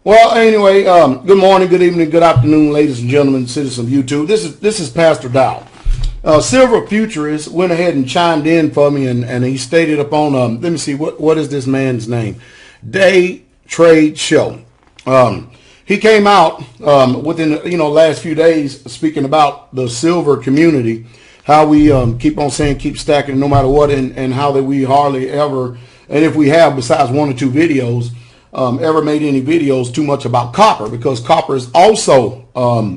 Well, anyway, good morning, good evening, good afternoon, ladies and gentlemen, citizens of YouTube. This is Pastor Dowell. Silverfuturist went ahead and chimed in for me, and he stated upon let me see, what is this man's name? Daytradeshow. He came out within last few days speaking about the silver community, how we keep on saying keep stacking no matter what, and how that we hardly ever, and if we have besides one or two videos, ever made any videos too much about copper, because copper is also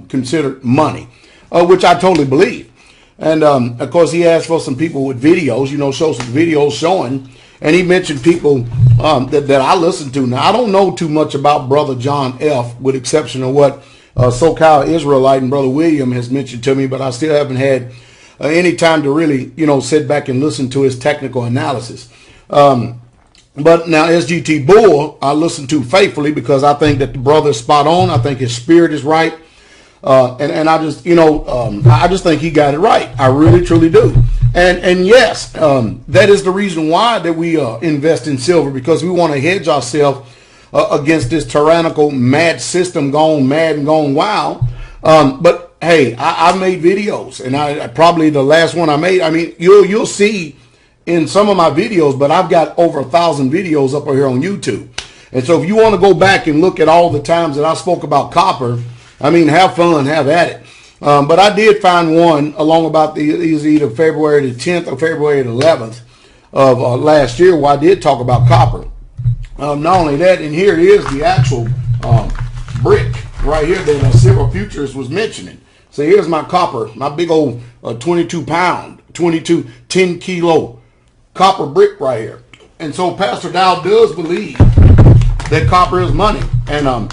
considered money, which I totally believe. And of course, he asked for some people with videos, show some videos showing, and he mentioned people that I listen to. Now, I don't know too much about Brother John F., with exception of what SoCal Israelite and Brother William has mentioned to me, but I still haven't had any time to really, sit back and listen to his technical analysis. But now SGTBull, I listen to faithfully because I think that the brother is spot on. I think his spirit is right. And I just, I just think he got it right. I really, truly do. And yes, that is the reason why that we invest in silver, because we want to hedge ourselves against this tyrannical mad system gone mad and gone wild. But hey, I made videos, and I probably the last one I made, I mean, you'll see in some of my videos, but I've got over 1,000 videos up here on YouTube. And so if you want to go back and look at all the times that I spoke about copper, I mean, have fun, have at it. But I did find one along about either February the 10th or February the 11th of last year, where I did talk about copper. Not only that, and here is the actual brick right here that Silverfuturist was mentioning. So here's my copper, my big old 22-pound, 10 kilo copper brick right here. And so Pastor Dowell does believe that copper is money. And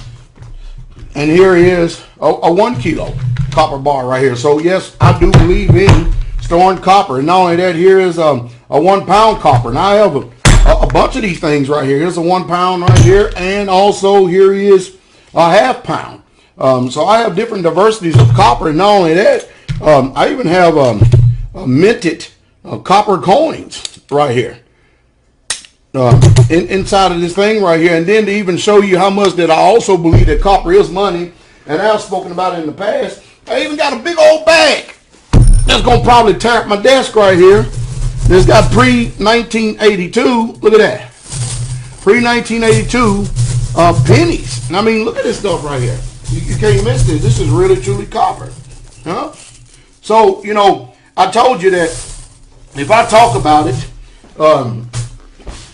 here is a 1 kilo copper bar right here. So yes, I do believe in storing copper. And not only that, here is a 1 pound copper. Now I have a bunch of these things right here. Here's a 1 pound right here. And also here is a ½ pound. So I have different diversities of copper. And not only that, I even have minted copper coins right here inside of this thing right here. And then to even show you how much that I also believe that copper is money, and I've spoken about it in the past, I even got a big old bag that's gonna probably tear up my desk right here. It's got pre-1982, look at that, pre-1982 pennies. And I mean, look at this stuff right here. You can't miss this. This is really truly copper, huh? So I told you that if I talk about it,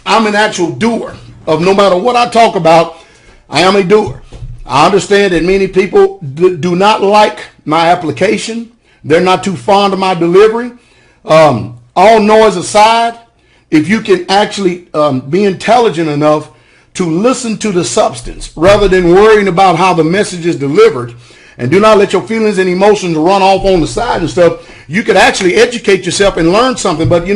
I'm an actual doer of no matter what I talk about. I am a doer. I understand that many people do not like my application. They're not too fond of my delivery. All noise aside, if you can actually be intelligent enough to listen to the substance rather than worrying about how the message is delivered, and do not let your feelings and emotions run off on the side and stuff, you could actually educate yourself and learn something. But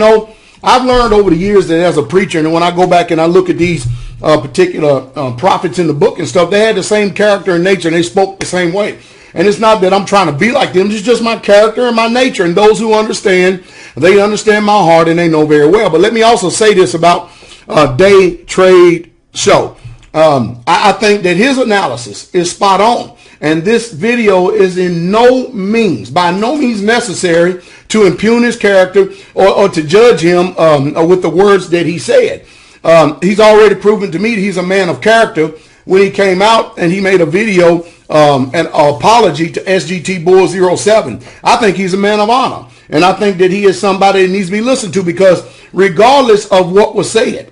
I've learned over the years that as a preacher, and when I go back and I look at these particular prophets in the book and stuff, they had the same character and nature, and they spoke the same way. And it's not that I'm trying to be like them. It's just my character and my nature. And those who understand, they understand my heart, and they know very well. But let me also say this about Daytradeshow. I think that his analysis is spot on. And this video is by no means necessary to impugn his character or to judge him with the words that he said. He's already proven to me that he's a man of character when he came out and he made a video, an apology to SGTBull07. I think he's a man of honor. And I think that he is somebody that needs to be listened to, because regardless of what was said,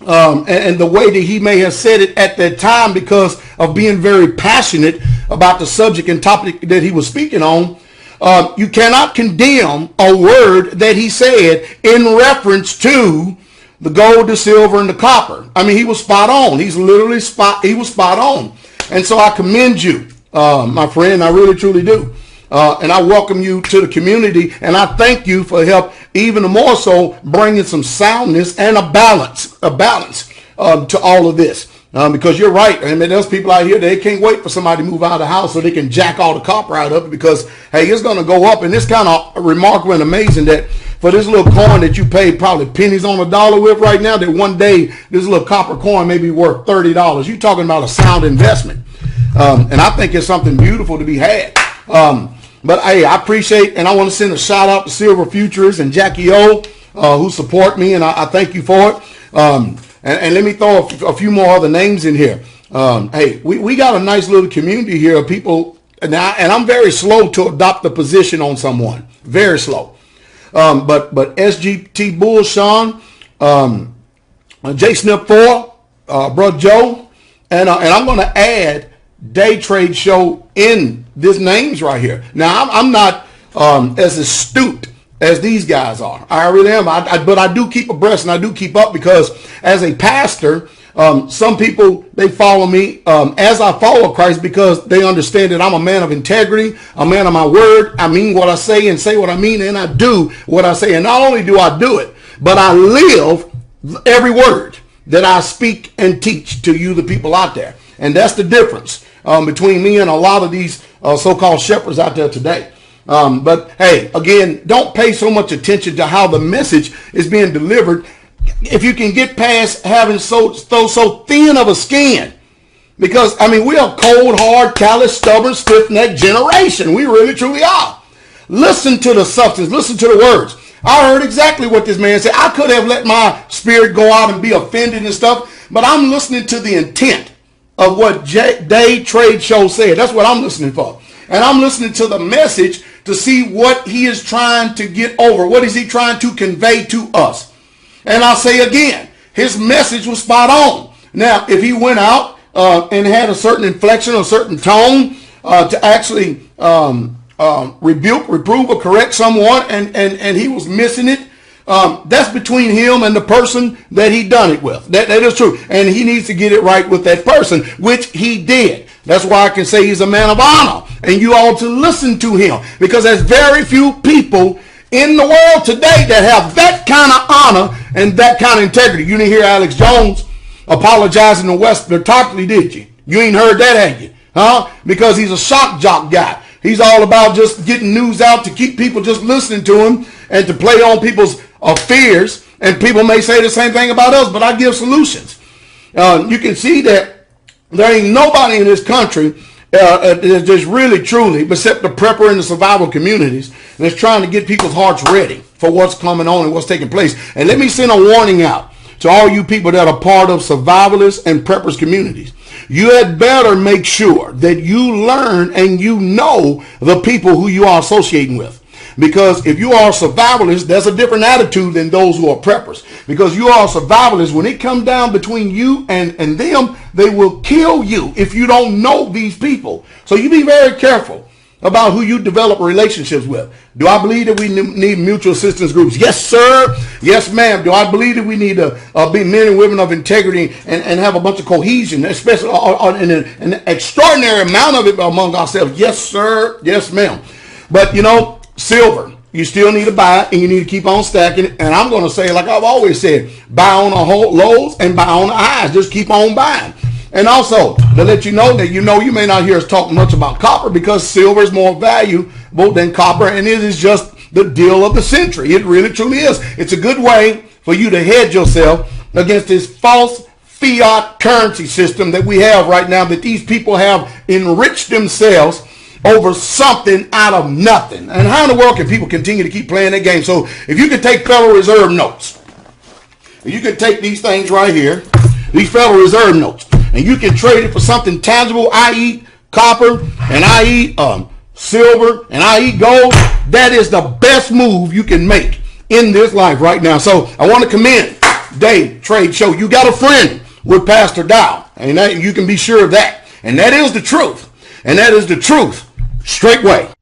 and the way that he may have said it at that time, because of being very passionate about the subject and topic that he was speaking on, you cannot condemn a word that he said in reference to the gold, the silver, and the copper. I mean, he was spot on. He was spot on. And so I commend you, my friend. I really, truly do. And I welcome you to the community, and I thank you for help, even more so bringing some soundness and a balance to all of this. Because you're right. I mean, there's people out here, they can't wait for somebody to move out of the house so they can jack all the copper out of it, because, hey, it's going to go up. And it's kind of remarkable and amazing that for this little coin that you pay probably pennies on a dollar with right now, that one day this little copper coin may be worth $30. You're talking about a sound investment. And I think it's something beautiful to be had. But hey, I appreciate, and I want to send a shout out to Silverfuturist and Jackie O, who support me, and I thank you for it. And let me throw a few more other names in here. Hey, we got a nice little community here of people, and I'm very slow to adopt the position on someone. Very slow. But SGTBull07, Jsnip4, Brother Joe, and I'm going to add Daytradeshow in these names right here. Now, I'm not as astute as these guys are. I really am. But I do keep abreast and I do keep up, because as a pastor, some people, they follow me as I follow Christ, because they understand that I'm a man of integrity, a man of my word. I mean what I say and say what I mean, and I do what I say. And not only do I do it, but I live every word that I speak and teach to you, the people out there. And that's the difference between me and a lot of these so-called shepherds out there today. But hey, again, don't pay so much attention to how the message is being delivered. If you can get past having so thin of a skin, because I mean, we are cold, hard, callous, stubborn, stiff-necked generation. We really truly are. Listen to the substance. Listen to the words. I heard exactly what this man said. I could have let my spirit go out and be offended and stuff, but I'm listening to the intent of what Daytradeshow said. That's what I'm listening for. And I'm listening to the message to see what he is trying to get over. What is he trying to convey to us? And I'll say again, his message was spot on. Now, if he went out and had a certain inflection, a certain tone to actually rebuke, reprove, or correct someone, and he was missing it, that's between him and the person that he done it with. That is true. And he needs to get it right with that person, which he did. That's why I can say he's a man of honor. And you ought to listen to him, because there's very few people in the world today that have that kind of honor and that kind of integrity. You didn't hear Alex Jones apologizing to Western Tarpley, did you? You ain't heard that, have you? Huh? Because he's a shock jock guy. He's all about just getting news out to keep people just listening to him and to play on people's fears. And people may say the same thing about us, but I give solutions. You can see that there ain't nobody in this country just really truly, except the prepper and the survival communities, that's trying to get people's hearts ready for what's coming on and what's taking place. And let me send a warning out to all you people that are part of survivalists and preppers communities. You had better make sure that you learn and you know the people who you are associating with. Because if you are a survivalist, there's a different attitude than those who are preppers. Because you are a survivalist, when it comes down between you and them, they will kill you if you don't know these people. So you be very careful about who you develop relationships with. Do I believe that we need mutual assistance groups? Yes, sir. Yes, ma'am. Do I believe that we need to be men and women of integrity and have a bunch of cohesion, especially in an extraordinary amount of it among ourselves? Yes, sir. Yes, ma'am. But, you know, silver, you still need to buy it, and you need to keep on stacking it. And I'm going to say, like I've always said, buy on the lows and buy on the highs. Just keep on buying. And also, to let you know that you may not hear us talk much about copper, because silver is more valuable than copper, and it is just the deal of the century. It really truly is. It's a good way for you to hedge yourself against this false fiat currency system that we have right now, that these people have enriched themselves over something out of nothing. And how in the world can people continue to keep playing that game? So if you could take Federal Reserve notes, you could take these things right here, these Federal Reserve notes, and you can trade it for something tangible, i.e. copper, and i.e. silver, and i.e. gold. That is the best move you can make in this life right now. So I want to commend Daytradeshow. You got a friend with Pastor Dowell, and you can be sure of that. And that is the truth. And that is the truth. Straightway.